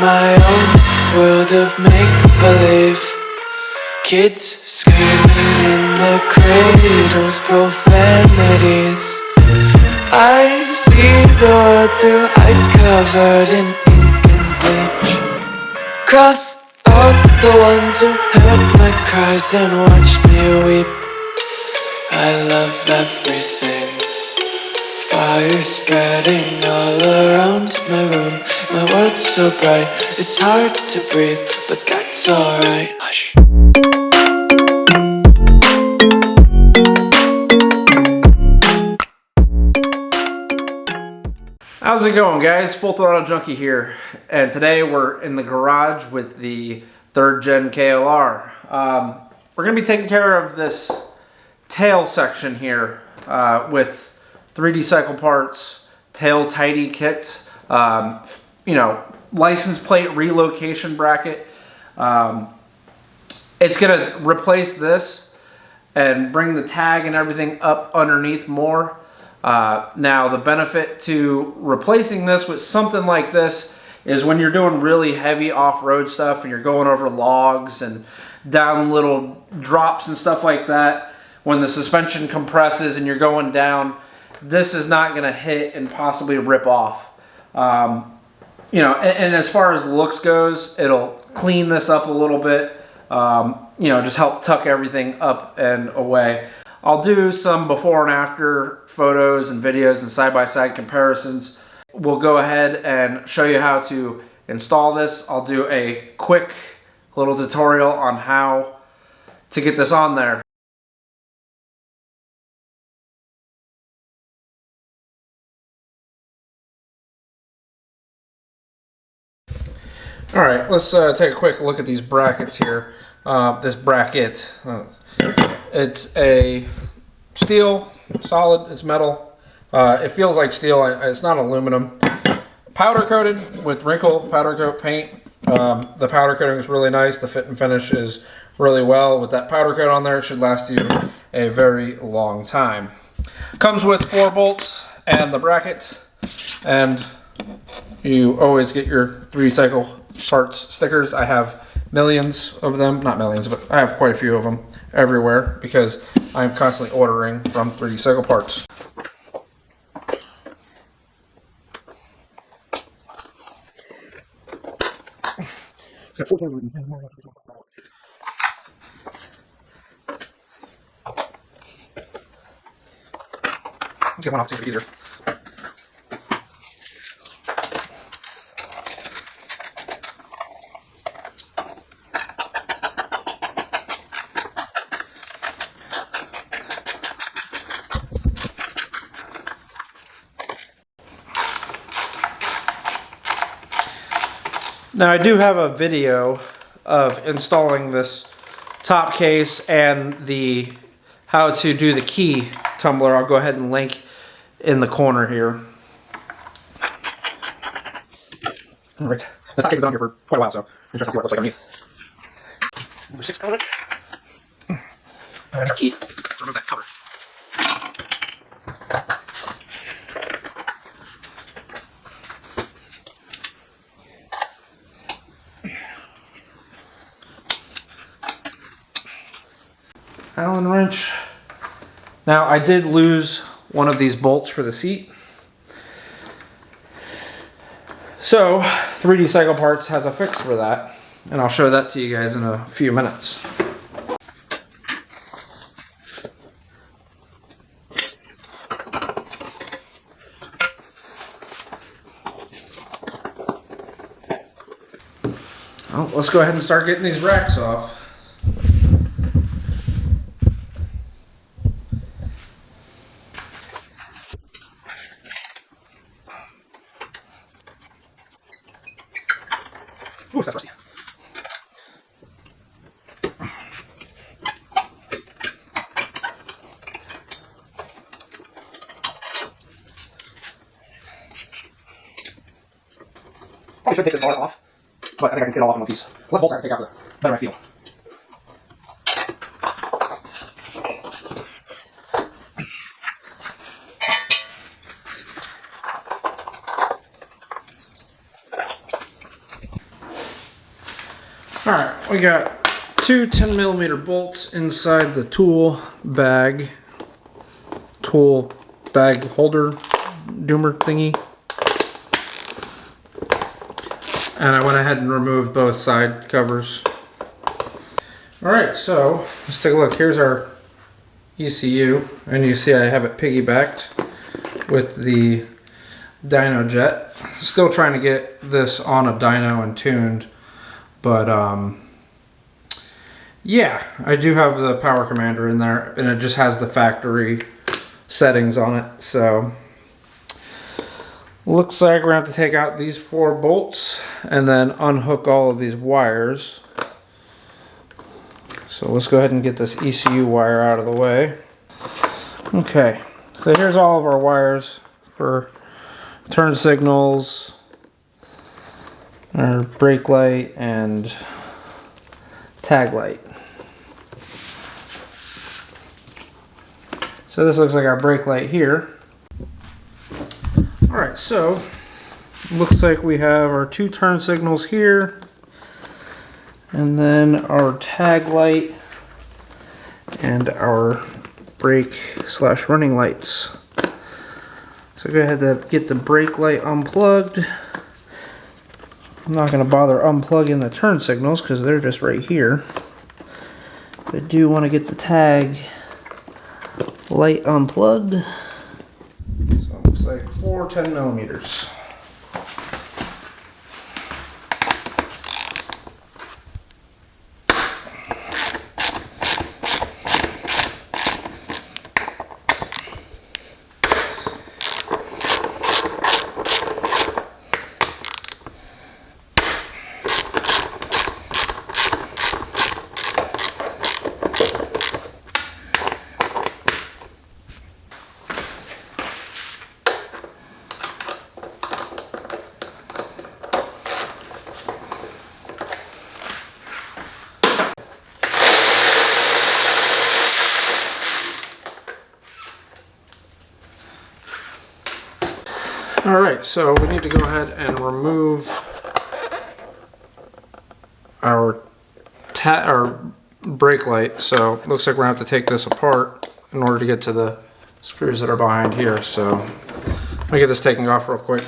my own world of make-believe. Kids screaming in their cradles, profanities. I see the world through ice covered in ink and bleach. Cross out the ones who heard my cries and watched me weep. I love everything. Fire spreading all around my room. My world's so bright, it's hard to breathe, but that's alright. Hush. How's it going, guys? Full Throttle Junkie here, and today we're in the garage with the 3rd Gen KLR. We're going to be taking care of this tail section here with 3D cycle parts, tail tidy kit, license plate relocation bracket. It's going to replace this and bring the tag and everything up underneath more. Now, the benefit to replacing this with something like this is when you're doing really heavy off-road stuff and you're going over logs and down little drops and stuff like that, when the suspension compresses and you're going down, this is not going to hit and possibly rip off. And as far as looks goes, it'll clean this up a little bit, just help tuck everything up and away. I'll do some before and after photos and videos and side-by-side comparisons. We'll go ahead and show you how to install this. I'll do a quick little tutorial on how to get this on there. Alright, let's take a quick look at these brackets here. This bracket. It's a steel, solid, it's metal. It feels like steel, it's not aluminum. Powder coated with wrinkle powder coat paint. The powder coating is really nice. The fit and finish is really well. With that powder coat on there, it should last you a very long time. Comes with 4 bolts and the bracket, and you always get your 3D cycle parts stickers. I have millions of them, not millions, but I have quite a few of them everywhere because I'm constantly ordering from 3D cycle parts. Get one off to make it easier. Now, I do have a video of installing this top case and the how to do the key tumbler. I'll go ahead and link in the corner here. All right, the top case has been on here for quite a while, so I'm just going to see what it looks like underneath. Number 6 cover. And our key. Let's remove that cover. Allen wrench. Now, I did lose one of these bolts for the seat. So 3D Cycle Parts has a fix for that, and I'll show that to you guys in a few minutes. Well, let's go ahead and start getting these racks off. Ooh, that's rusty. Probably should take this bar off, but I think I can get it all off in one piece. Less bolts I can take out, the better I feel. Alright, we got two 10mm bolts inside the tool bag holder doomer thingy. And I went ahead and removed both side covers. Alright, so let's take a look. Here's our ECU, and you see I have it piggybacked with the dyno jet. Still trying to get this on a dyno and tuned, but yeah, I do have the power commander in there, and it just has the factory settings on it. So looks like we're gonna have to take out these 4 bolts and then unhook all of these wires. So let's go ahead and get this ECU wire out of the way. Okay, so here's all of our wires for turn signals, our brake light, and tag light. So this looks like our brake light here. Alright, so looks like we have our 2 turn signals here, and then our tag light and our brake / running lights. So go ahead and get the brake light unplugged. I'm not going to bother unplugging the turn signals because they're just right here. But I do want to get the tag light unplugged. So it looks like 4 10mm. Alright, so we need to go ahead and remove our brake light. So it looks like we're going to have to take this apart in order to get to the screws that are behind here. So let me get this taken off real quick.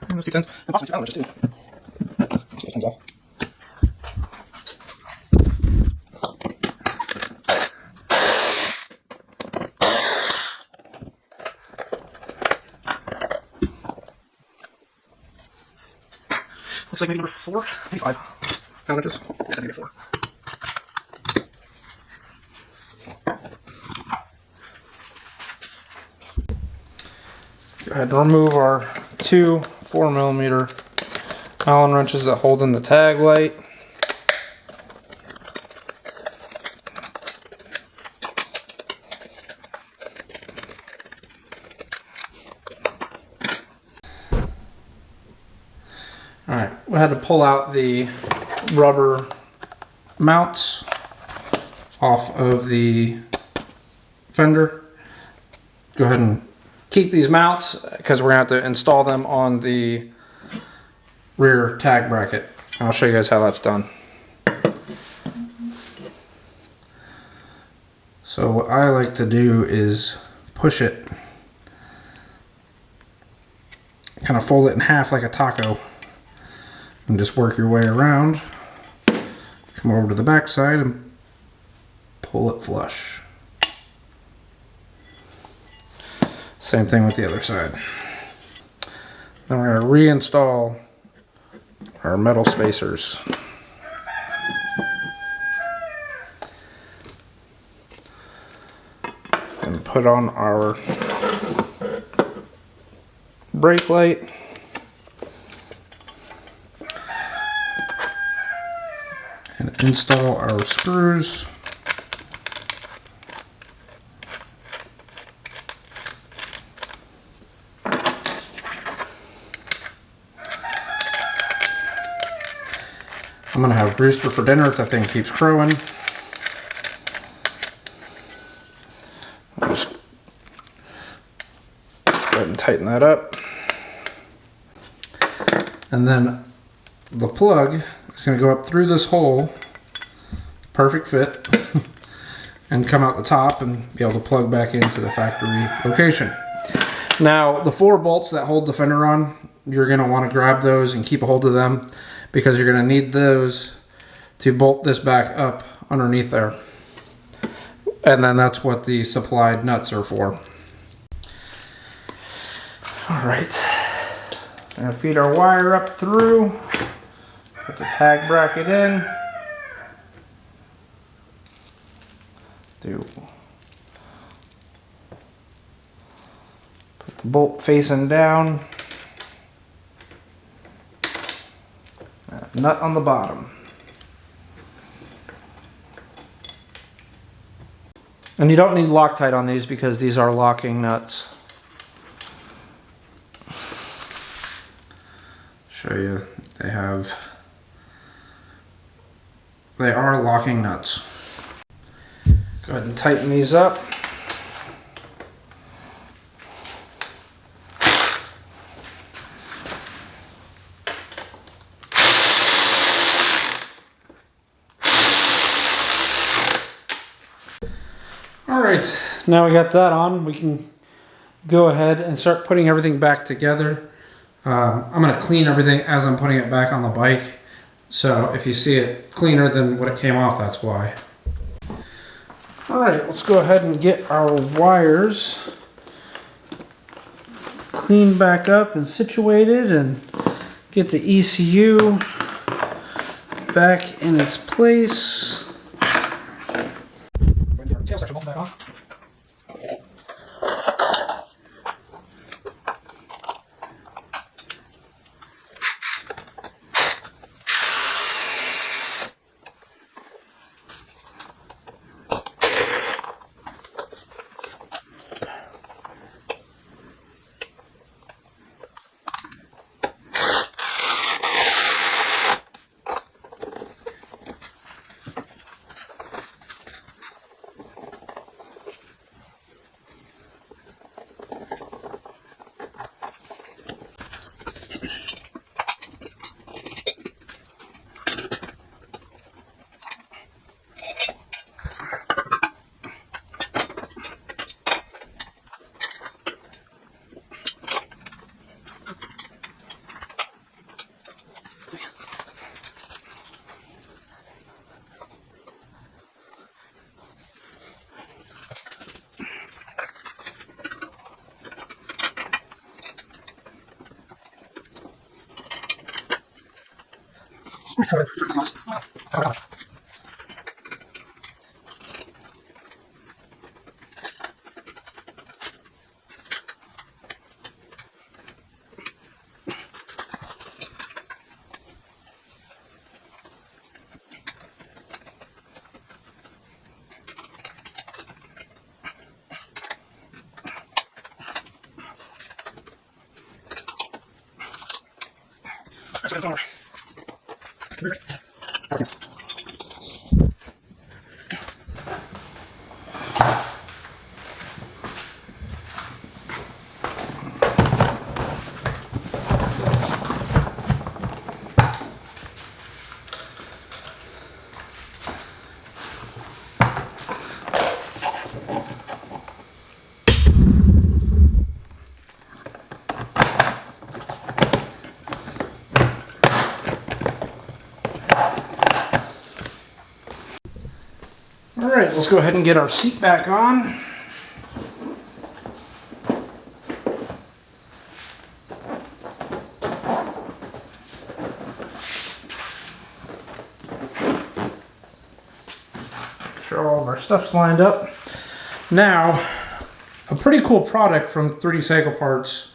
Let's do 10s, and possibly 2 Allen wrenches too. Let's get 10s off. Looks like maybe number 4, maybe 5 Allen wrenches. I guess maybe 4. Go ahead and remove our 2 4mm Allen wrenches that hold in the tag light. Alright, we had to pull out the rubber mounts off of the fender. Go ahead and keep these mounts because we're going to have to install them on the rear tag bracket. I'll show you guys how that's done. So what I like to do is push it, kind of fold it in half like a taco, and just work your way around. Come over to the back side and pull it flush. Same thing with the other side. Then we're going to reinstall our metal spacers. And put on our brake light. and install our screws. I'm gonna have Brewster for dinner if that thing keeps crowing. I'll just go ahead and tighten that up. And then the plug is gonna go up through this hole, perfect fit, and come out the top and be able to plug back into the factory location. Now, the 4 bolts that hold the fender on, you're gonna wanna grab those and keep a hold of them, because you're going to need those to bolt this back up underneath there. And then that's what the supplied nuts are for. All right, going to feed our wire up through, put the tag bracket in, put the bolt facing down, nut on the bottom. And you don't need Loctite on these because these are locking nuts. Show you, they are locking nuts. Go ahead and tighten these up. Alright, now we got that on, we can go ahead and start putting everything back together. I'm going to clean everything as I'm putting it back on the bike. So if you see it cleaner than what it came off, that's why. Alright, let's go ahead and get our wires cleaned back up and situated and get the ECU back in its place. Tail section back on. Alright, let's go ahead and get our seat back on. Make sure all of our stuff's lined up. Now, a pretty cool product from 3D Cycle Parts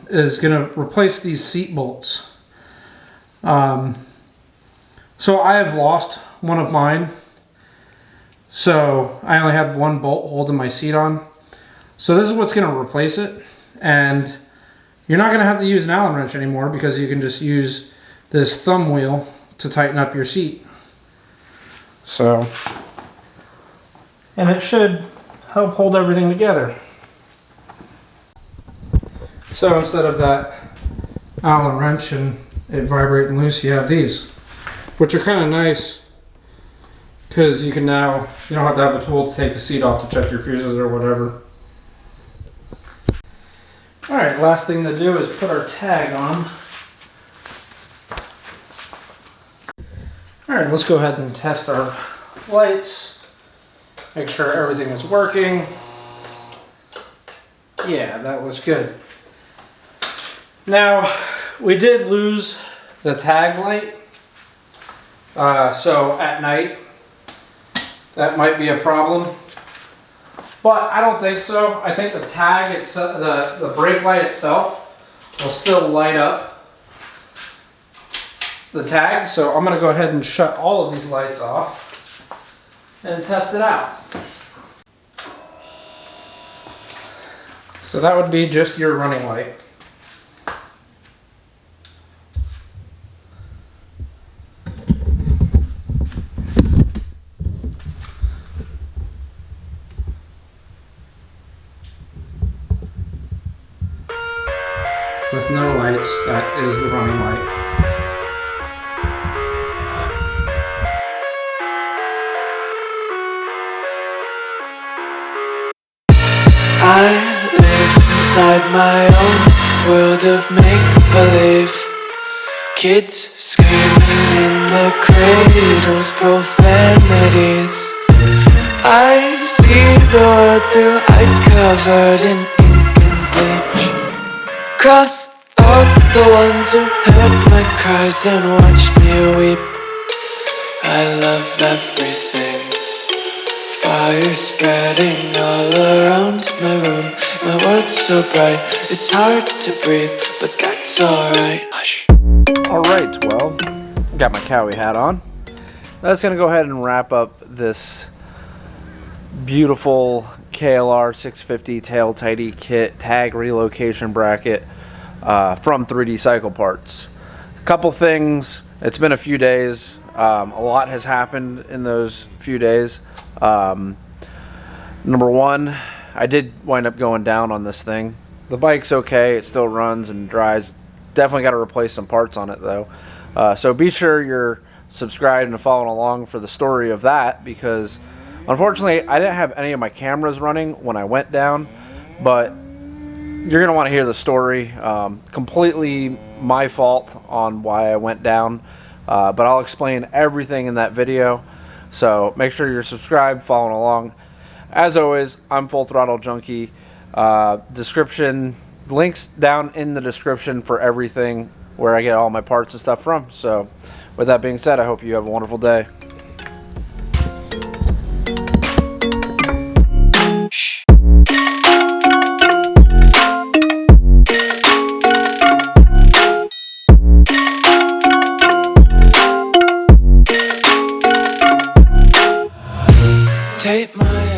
is going to replace these seat bolts. So I have lost one of mine. So I only had one bolt holding my seat on. So this is what's going to replace it. And you're not going to have to use an Allen wrench anymore because you can just use this thumb wheel to tighten up your seat. So, and it should help hold everything together. So instead of that Allen wrench and it vibrating loose, you have these, which are kind of nice because you can now, you don't have to have a tool to take the seat off to check your fuses or whatever. All right, last thing to do is put our tag on. All right, let's go ahead and test our lights. Make sure everything is working. Yeah, that was good. Now, we did lose the tag light. So at night, that might be a problem. But I don't think so. I think the tag itself, the brake light itself, will still light up the tag. So I'm going to go ahead and shut all of these lights off and test it out. So that would be just your running light. With no lights, that is the running light. I live inside my own world of make-believe. Kids screaming in the cradles, profanities. I see the world through ice covered in ink and bleach. Cross out the ones who heard my cries and watched me weep. I love everything. Fire spreading all around my room. My world's so bright, it's hard to breathe, but that's alright. Hush. Alright, well, got my Cowie hat on. That's going to go ahead and wrap up this beautiful KLR 650 tail tidy kit tag relocation bracket from 3D Cycle Parts. A couple things. It's been a few days. A lot has happened in those few days. Number one, I did wind up going down on this thing. The bike's okay. It still runs and drives. Definitely got to replace some parts on it though. So be sure you're subscribed and following along for the story of that, because unfortunately I didn't have any of my cameras running when I went down, but you're going to want to hear the story. Completely my fault on why I went down, but I'll explain everything in that video. So make sure you're subscribed, following along. As always, I'm Full Throttle Junkie. Description, links down in the description for everything where I get all my parts and stuff from. So with that being said, I hope you have a wonderful day. Take my